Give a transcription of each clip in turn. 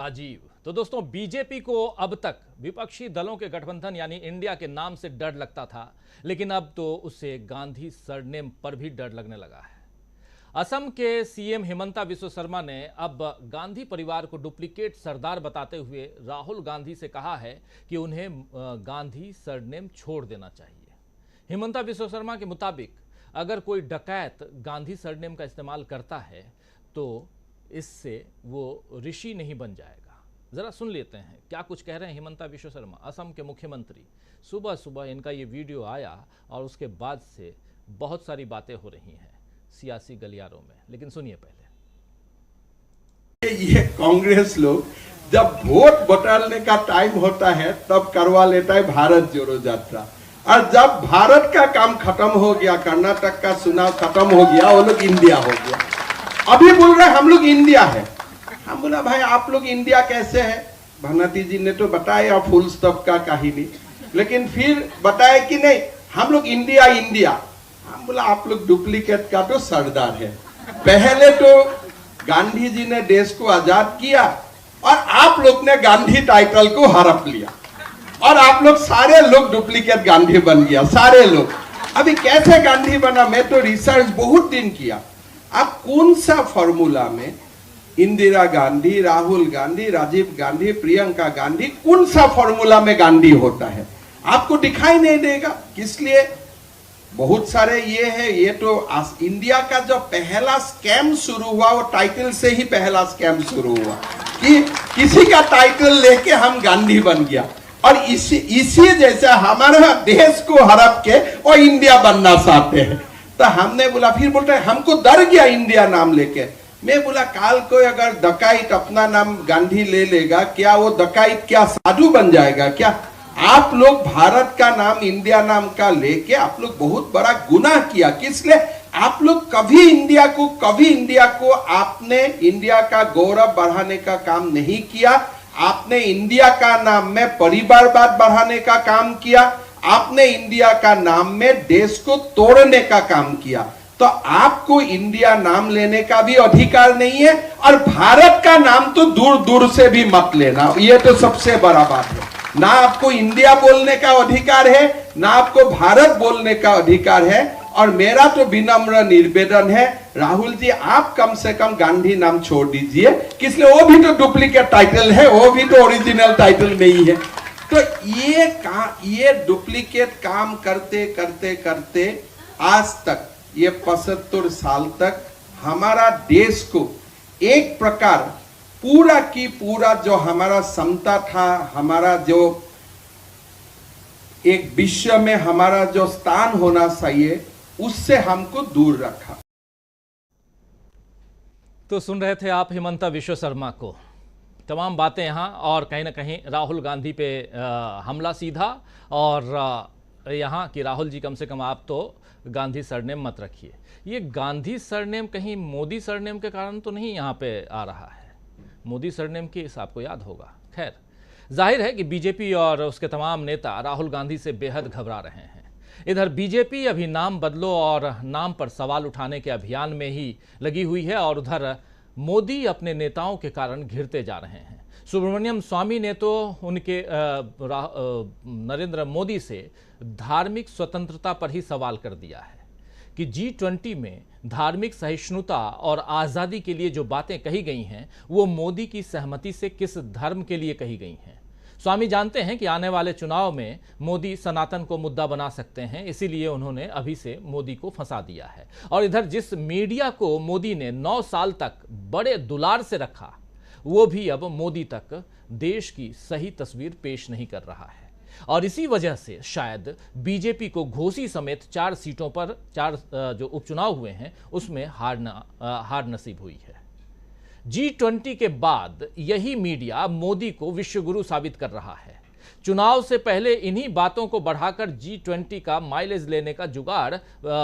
अजीब। तो दोस्तों, बीजेपी को अब तक विपक्षी दलों के गठबंधन यानी इंडिया के नाम से डर लगता था, लेकिन अब तो उसे गांधी सरनेम पर भी डर लगने लगा है। असम के सीएम हिमंता बिस्वा शर्मा ने अब गांधी परिवार को डुप्लीकेट सरदार बताते हुए राहुल गांधी से कहा है कि उन्हें गांधी सरनेम छोड़ देना चाहिए। हिमंता बिस्वा शर्मा के मुताबिक अगर कोई डकैत गांधी सरनेम का इस्तेमाल करता है तो इससे वो ऋषि नहीं बन जाएगा। जरा सुन लेते हैं क्या कुछ कह रहे हैं हिमंता बिस्वा शर्मा, असम के मुख्यमंत्री। सुबह सुबह इनका ये वीडियो आया और उसके बाद से बहुत सारी बातें हो रही हैं सियासी गलियारों में, लेकिन सुनिए पहले। ये कांग्रेस लोग जब वोट बटोरने का टाइम होता है तब करवा लेता है भारत जोड़ो यात्रा, और जब भारत का काम खत्म हो गया, कर्नाटक का चुनाव खत्म हो गया, वो लोग इंडिया हो गया। अभी बोल रहे हम लोग इंडिया है। हम बोला भाई आप लोग इंडिया कैसे है? भानती जी ने तो बताया फुल स्टॉप का कहानी, लेकिन फिर बताया कि नहीं हम लोग इंडिया इंडिया। हम बोला आप लोग डुप्लीकेट का तो सरदार है। पहले तो गांधी जी ने देश को आजाद किया और आप लोग ने गांधी टाइटल को हड़प लिया और आप लोग सारे लोग डुप्लीकेट गांधी बन गया, सारे लोग। अभी कैसे गांधी बना? मैं तो रिसर्च बहुत दिन किया। आप कौन सा फॉर्मूला में इंदिरा गांधी, राहुल गांधी, राजीव गांधी, प्रियंका गांधी, कौन सा फॉर्मूला में गांधी होता है? आपको दिखाई नहीं देगा। किस लिए? बहुत सारे ये है। ये तो इंडिया का जो पहला स्कैम शुरू हुआ वो टाइटल से ही पहला स्कैम शुरू हुआ कि किसी का टाइटल लेके हम गांधी बन गया, और इसी जैसे हमारा देश को हड़प के वो इंडिया बनना चाहते हैं। तो हमने बोला, फिर बोलते हैं हमको डर गया इंडिया नाम लेके। मैं बोला काल को अगर डकाइत अपना नाम गांधी ले लेगा, क्या वो डकाइत क्या साधु बन जाएगा क्या? आप लोग भारत का नाम इंडिया नाम का लेके आप लोग बहुत बड़ा गुनाह किया। किस लिए? आप लोग कभी इंडिया को आपने इंडिया का गौरव बढ़ाने का काम नहीं किया। आपने इंडिया का नाम में परिवारवाद बढ़ाने का काम किया। आपने इंडिया का नाम में देश को तोड़ने का काम किया। तो आपको इंडिया नाम लेने का भी अधिकार नहीं है, और भारत का नाम तो दूर दूर से भी मत लेना। ये तो सबसे बड़ा बात है। ना आपको इंडिया बोलने का अधिकार है, ना आपको भारत बोलने का अधिकार है। और मेरा तो विनम्र निवेदन है, राहुल जी आप कम से कम गांधी नाम छोड़ दीजिए। किसलिए? वो भी तो डुप्लीकेट टाइटल है, वो भी तो ओरिजिनल टाइटल नहीं है। तो ये डुप्लीकेट काम करते करते करते आज तक, ये 75 साल तक हमारा देश को एक प्रकार पूरा की पूरा जो हमारा क्षमता था, हमारा जो एक विश्व में हमारा जो स्थान होना चाहिए, उससे हमको दूर रखा। तो सुन रहे थे आप हिमंता बिस्वा शर्मा को। तमाम बातें यहाँ, और कहीं ना कहीं राहुल गांधी पे हमला सीधा, और यहाँ कि राहुल जी कम से कम आप तो गांधी सरनेम मत रखिए। ये गांधी सरनेम कहीं मोदी सरनेम के कारण तो नहीं यहाँ पे आ रहा है? मोदी सरनेम केस आपको याद होगा। खैर, जाहिर है कि बीजेपी और उसके तमाम नेता राहुल गांधी से बेहद घबरा रहे हैं। इधर बीजेपी अभी नाम बदलो और नाम पर सवाल उठाने के अभियान में ही लगी हुई है, और उधर मोदी अपने नेताओं के कारण घिरते जा रहे हैं। सुब्रमण्यम स्वामी ने तो उनके नरेंद्र मोदी से धार्मिक स्वतंत्रता पर ही सवाल कर दिया है कि G20 में धार्मिक सहिष्णुता और आज़ादी के लिए जो बातें कही गई हैं वो मोदी की सहमति से किस धर्म के लिए कही गई हैं। स्वामी जानते हैं कि आने वाले चुनाव में मोदी सनातन को मुद्दा बना सकते हैं, इसीलिए उन्होंने अभी से मोदी को फंसा दिया है। और इधर जिस मीडिया को मोदी ने 9 साल तक बड़े दुलार से रखा, वो भी अब मोदी तक देश की सही तस्वीर पेश नहीं कर रहा है, और इसी वजह से शायद बीजेपी को घोसी समेत 4 सीटों पर 4 जो उपचुनाव हुए हैं उसमें हार नसीब हुई है। G20 के बाद यही मीडिया मोदी को विश्वगुरु साबित कर रहा है। चुनाव से पहले इन्हीं बातों को बढ़ाकर G20 का माइलेज लेने का जुगाड़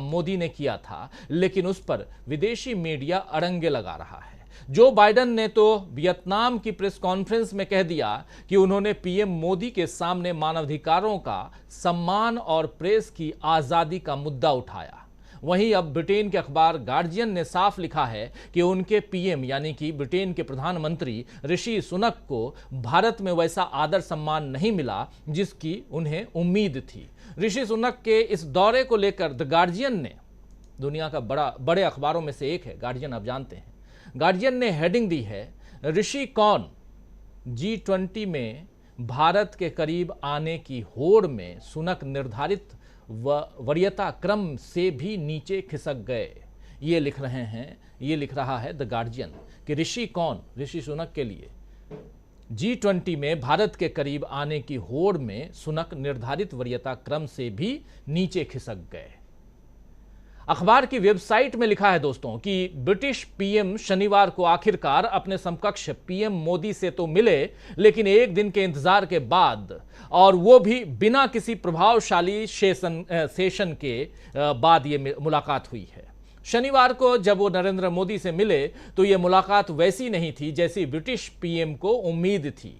मोदी ने किया था, लेकिन उस पर विदेशी मीडिया अड़ंगे लगा रहा है। जो बाइडेन ने तो वियतनाम की प्रेस कॉन्फ्रेंस में कह दिया कि उन्होंने पीएम मोदी के सामने मानवाधिकारों का सम्मान और प्रेस की आजादी का मुद्दा उठाया। वहीं अब ब्रिटेन के अखबार गार्जियन ने साफ लिखा है कि उनके पीएम यानी कि ब्रिटेन के प्रधानमंत्री ऋषि सुनक को भारत में वैसा आदर सम्मान नहीं मिला जिसकी उन्हें उम्मीद थी। ऋषि सुनक के इस दौरे को लेकर द गार्जियन ने, दुनिया का बड़े अखबारों में से एक है गार्जियन, आप जानते हैं, गार्जियन ने हेडिंग दी है, ऋषि कौन, G20 में भारत के करीब आने की होड़ में सुनक निर्धारित वरीयता क्रम से भी नीचे खिसक गए। ये लिख रहा है द गार्जियन कि ऋषि कौन, ऋषि सुनक के लिए G20 में भारत के करीब आने की होड़ में सुनक निर्धारित वरीयता क्रम से भी नीचे खिसक गए। अखबार की वेबसाइट में लिखा है दोस्तों कि ब्रिटिश पीएम शनिवार को आखिरकार अपने समकक्ष पीएम मोदी से तो मिले, लेकिन एक दिन के इंतजार के बाद, और वो भी बिना किसी प्रभावशाली सेशन के बाद ये मुलाकात हुई है। शनिवार को जब वो नरेंद्र मोदी से मिले तो ये मुलाकात वैसी नहीं थी जैसी ब्रिटिश पीएम को उम्मीद थी।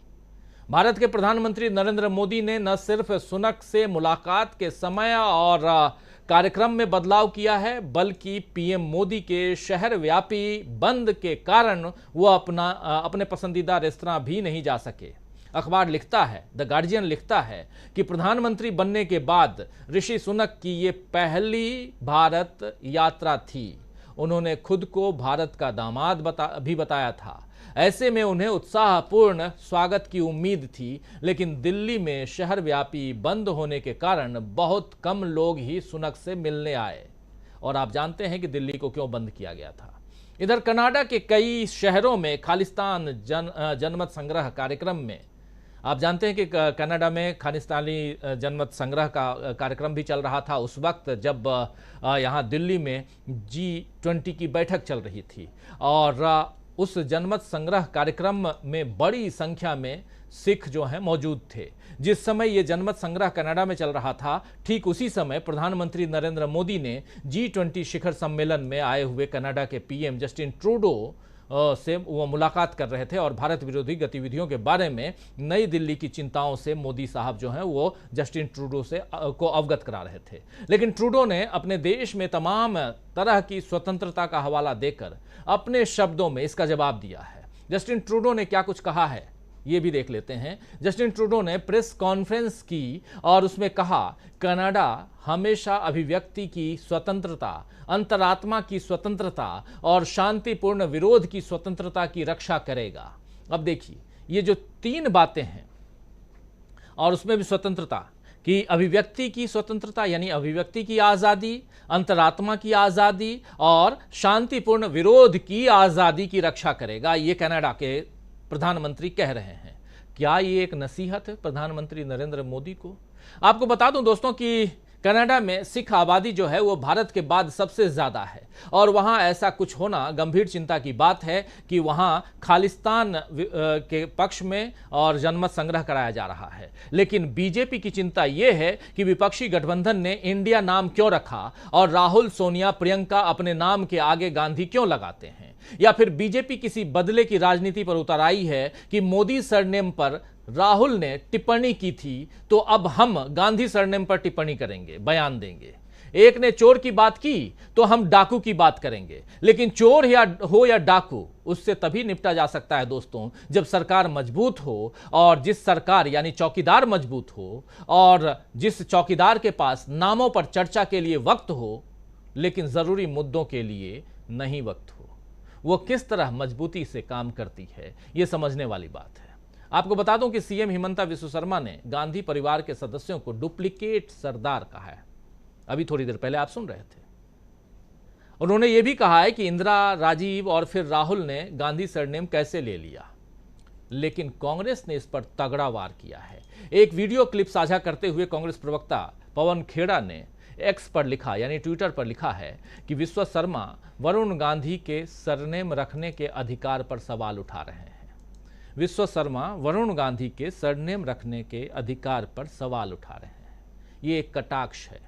भारत के प्रधानमंत्री नरेंद्र मोदी ने न सिर्फ सुनक से मुलाकात के समय और कार्यक्रम में बदलाव किया है, बल्कि पीएम मोदी के शहर व्यापी बंद के कारण वो अपने पसंदीदा रेस्तरां भी नहीं जा सके। अखबार लिखता है, द गार्जियन लिखता है कि प्रधानमंत्री बनने के बाद ऋषि सुनक की ये पहली भारत यात्रा थी। उन्होंने खुद को भारत का दामाद भी बताया था। ऐसे में उन्हें उत्साहपूर्ण स्वागत की उम्मीद थी, लेकिन दिल्ली में शहर व्यापी बंद होने के कारण बहुत कम लोग ही सुनक से मिलने आए। और आप जानते हैं कि दिल्ली को क्यों बंद किया गया था। इधर कनाडा के कई शहरों में खालिस्तान जनमत संग्रह कार्यक्रम में, आप जानते हैं कि कनाडा में खालिस्तानी जनमत संग्रह का कार्यक्रम भी चल रहा था उस वक्त जब यहाँ दिल्ली में G20 की बैठक चल रही थी, और उस जनमत संग्रह कार्यक्रम में बड़ी संख्या में सिख जो हैं मौजूद थे। जिस समय ये जनमत संग्रह कनाडा में चल रहा था, ठीक उसी समय प्रधानमंत्री नरेंद्र मोदी ने G20 शिखर सम्मेलन में आए हुए कनाडा के पीएम जस्टिन ट्रूडो से वो मुलाकात कर रहे थे और भारत विरोधी गतिविधियों के बारे में नई दिल्ली की चिंताओं से मोदी साहब जो हैं वो जस्टिन ट्रूडो को अवगत करा रहे थे। लेकिन ट्रूडो ने अपने देश में तमाम तरह की स्वतंत्रता का हवाला देकर अपने शब्दों में इसका जवाब दिया है। जस्टिन ट्रूडो ने क्या कुछ कहा है ये भी देख लेते हैं। जस्टिन ट्रूडो ने प्रेस कॉन्फ्रेंस की और उसमें कहा, कनाडा हमेशा अभिव्यक्ति की स्वतंत्रता, अंतरात्मा की स्वतंत्रता और शांतिपूर्ण विरोध की स्वतंत्रता की रक्षा करेगा। अब देखिए, ये जो तीन बातें हैं और उसमें भी स्वतंत्रता कि अभिव्यक्ति की स्वतंत्रता यानी अभिव्यक्ति की आज़ादी, अंतरात्मा की आज़ादी और शांतिपूर्ण विरोध की आज़ादी की रक्षा करेगा, ये कनाडा के प्रधानमंत्री कह रहे हैं। क्या ये एक नसीहत है प्रधानमंत्री नरेंद्र मोदी को? आपको बता दूं दोस्तों कि कनाडा में सिख आबादी जो है वो भारत के बाद सबसे ज़्यादा है, और वहाँ ऐसा कुछ होना गंभीर चिंता की बात है कि वहाँ खालिस्तान के पक्ष में और जनमत संग्रह कराया जा रहा है। लेकिन बीजेपी की चिंता ये है कि विपक्षी गठबंधन ने इंडिया नाम क्यों रखा और राहुल, सोनिया, प्रियंका अपने नाम के आगे गांधी क्यों लगाते हैं, या फिर बीजेपी किसी बदले की राजनीति पर उतर आई है कि मोदी सरनेम पर राहुल ने टिप्पणी की थी तो अब हम गांधी सरनेम पर टिप्पणी करेंगे, बयान देंगे। एक ने चोर की बात की तो हम डाकू की बात करेंगे। लेकिन चोर या डाकू, उससे तभी निपटा जा सकता है दोस्तों जब सरकार मजबूत हो, और जिस सरकार यानी चौकीदार मजबूत हो, और जिस चौकीदार के पास नामों पर चर्चा के लिए वक्त हो लेकिन जरूरी मुद्दों के लिए नहीं वक्त हो। वो किस तरह मजबूती से काम करती है, ये समझने वाली बात है। आपको बता दूं कि सीएम हिमंता विश्व शर्मा ने गांधी परिवार के सदस्यों को डुप्लीकेट सरदार कहा है। अभी थोड़ी देर पहले आप सुन रहे थे। उन्होंने ये भी कहा है कि इंदिरा, राजीव और फिर राहुल ने गांधी सरनेम कैसे ले लिया, लेकिन कांग्रेस ने इस पर तगड़ा वार किया है। एक वीडियो क्लिप साझा करते हुए कांग्रेस प्रवक्ता पवन खेड़ा ने एक्स पर लिखा यानी ट्विटर पर लिखा है कि विश्व शर्मा वरुण गांधी के सरनेम रखने के अधिकार पर सवाल उठा रहे हैं। विश्व शर्मा वरुण गांधी के सरनेम रखने के अधिकार पर सवाल उठा रहे हैं। ये एक कटाक्ष है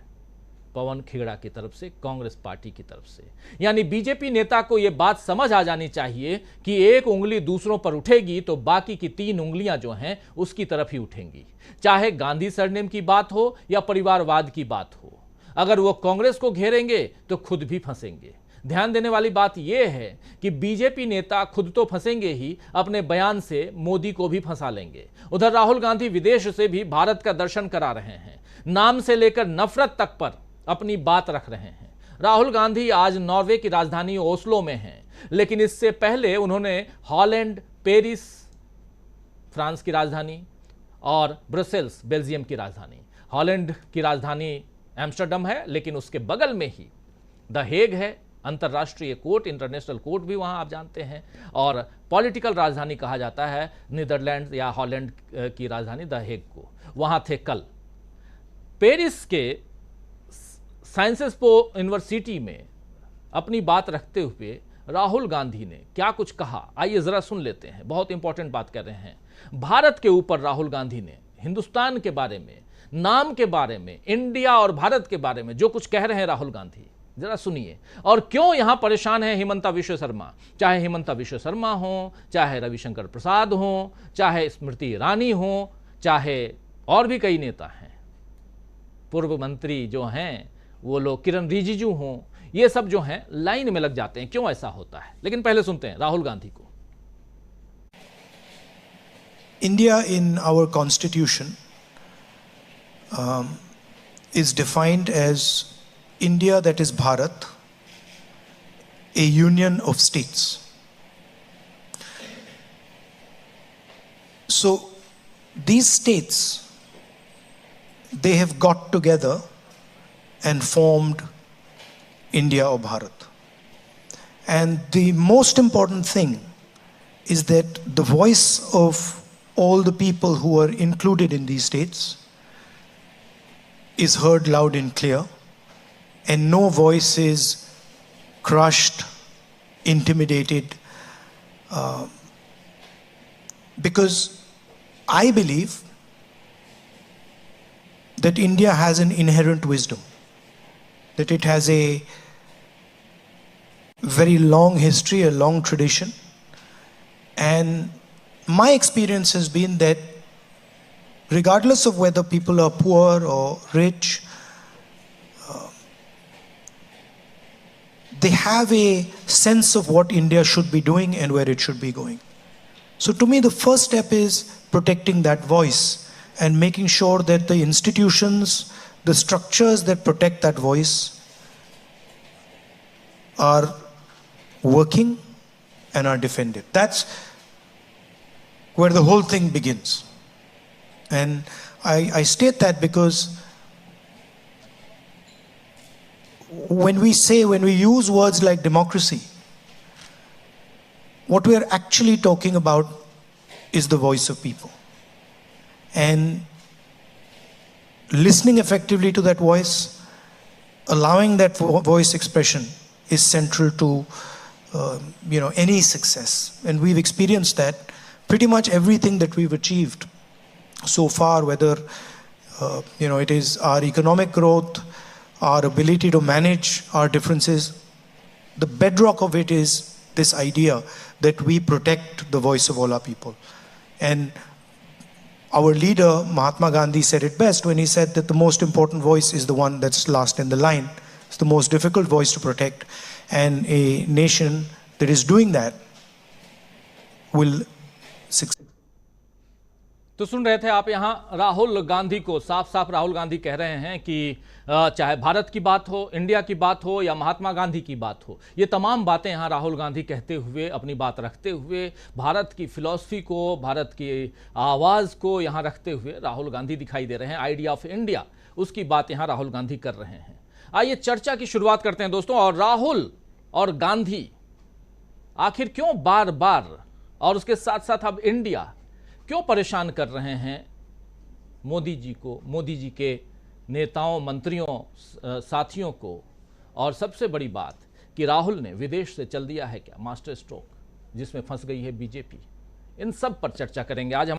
पवन खेड़ा की तरफ से, कांग्रेस पार्टी की तरफ से। यानी बीजेपी नेता को यह बात समझ आ जानी चाहिए कि एक उंगली दूसरों पर उठेगी तो बाकी की तीन उंगलियां जो हैं उसकी तरफ ही उठेंगी, चाहे गांधी सरनेम की बात हो या परिवारवाद की बात हो। अगर वो कांग्रेस को घेरेंगे तो खुद भी फंसेंगे। ध्यान देने वाली बात यह है कि बीजेपी नेता खुद तो फंसेंगे ही, अपने बयान से मोदी को भी फंसा लेंगे। उधर राहुल गांधी विदेश से भी भारत का दर्शन करा रहे हैं, नाम से लेकर नफरत तक पर अपनी बात रख रहे हैं। राहुल गांधी आज नॉर्वे की राजधानी ओस्लो में हैं, लेकिन इससे पहले उन्होंने हॉलैंड, पेरिस फ्रांस की राजधानी और ब्रसेल्स बेल्जियम की राजधानी, हॉलैंड की राजधानी एम्स्टर्डम है, लेकिन उसके बगल में ही द हेग है, अंतर्राष्ट्रीय कोर्ट, इंटरनेशनल कोर्ट भी वहां आप जानते हैं, और पॉलिटिकल राजधानी कहा जाता है नीदरलैंड या हॉलैंड की राजधानी द हेग को। वहां थे कल। पेरिस के साइंसेस पो यूनिवर्सिटी में अपनी बात रखते हुए राहुल गांधी ने क्या कुछ कहा, आइए जरा सुन लेते हैं। बहुत इंपॉर्टेंट बात कर रहे हैं। भारत के ऊपर राहुल गांधी ने हिंदुस्तान के बारे में, नाम के बारे में, इंडिया और भारत के बारे में जो कुछ कह रहे हैं राहुल गांधी, जरा सुनिए। और क्यों यहां परेशान है हिमंता विश्व शर्मा, चाहे हिमंता विश्व शर्मा हो, चाहे रविशंकर प्रसाद हो, चाहे स्मृति ईरानी हो, चाहे और भी कई नेता हैं, पूर्व मंत्री जो हैं वो लोग, किरण रिजिजू हों, ये सब जो हैं लाइन में लग जाते हैं। क्यों ऐसा होता है? लेकिन पहले सुनते हैं राहुल गांधी को। India in our constitution is defined as India, that is Bharat, a union of states. So these states, they have got together and formed India or Bharat. And the most important thing is that the voice of all the people who are included in these states is heard loud and clear, and no voice is crushed, intimidated, because I believe that India has an inherent wisdom, that it has a very long history, a long tradition, and my experience has been that regardless of whether people are poor or rich, they have a sense of what India should be doing and where it should be going. So to me, the first step is protecting that voice and making sure that the institutions, the structures that protect that voice are working and are defended. That's where the whole thing begins. And I state that because when we use words like democracy, what we are actually talking about is the voice of people. And listening effectively to that voice, allowing that voice expression is central to any success. And we've experienced that. Pretty much everything that we've achieved so far, whether it is our economic growth, our ability to manage our differences, the bedrock of it is this idea that we protect the voice of all our people. And our leader, Mahatma Gandhi, said it best when he said that the most important voice is the one that's last in the line. It's the most difficult voice to protect. And a nation that is doing that will succeed. तो सुन रहे थे आप यहाँ राहुल गांधी को। साफ साफ राहुल गांधी कह रहे हैं कि चाहे भारत की बात हो, इंडिया की बात हो या महात्मा गांधी की बात हो, ये तमाम बातें यहाँ राहुल गांधी कहते हुए, अपनी बात रखते हुए, भारत की फिलॉसफी को, भारत की आवाज़ को यहाँ रखते हुए राहुल गांधी दिखाई दे रहे हैं। आइडिया ऑफ इंडिया, उसकी बात यहाँ राहुल गांधी कर रहे हैं। आइए चर्चा की शुरुआत करते हैं दोस्तों। और राहुल और गांधी आखिर क्यों बार बार, और उसके साथ साथ अब इंडिया क्यों परेशान कर रहे हैं मोदी जी को, मोदी जी के नेताओं, मंत्रियों, साथियों को? और सबसे बड़ी बात कि राहुल ने विदेश से चल दिया है क्या मास्टर स्ट्रोक, जिसमें फंस गई है बीजेपी। इन सब पर चर्चा करेंगे आज हम।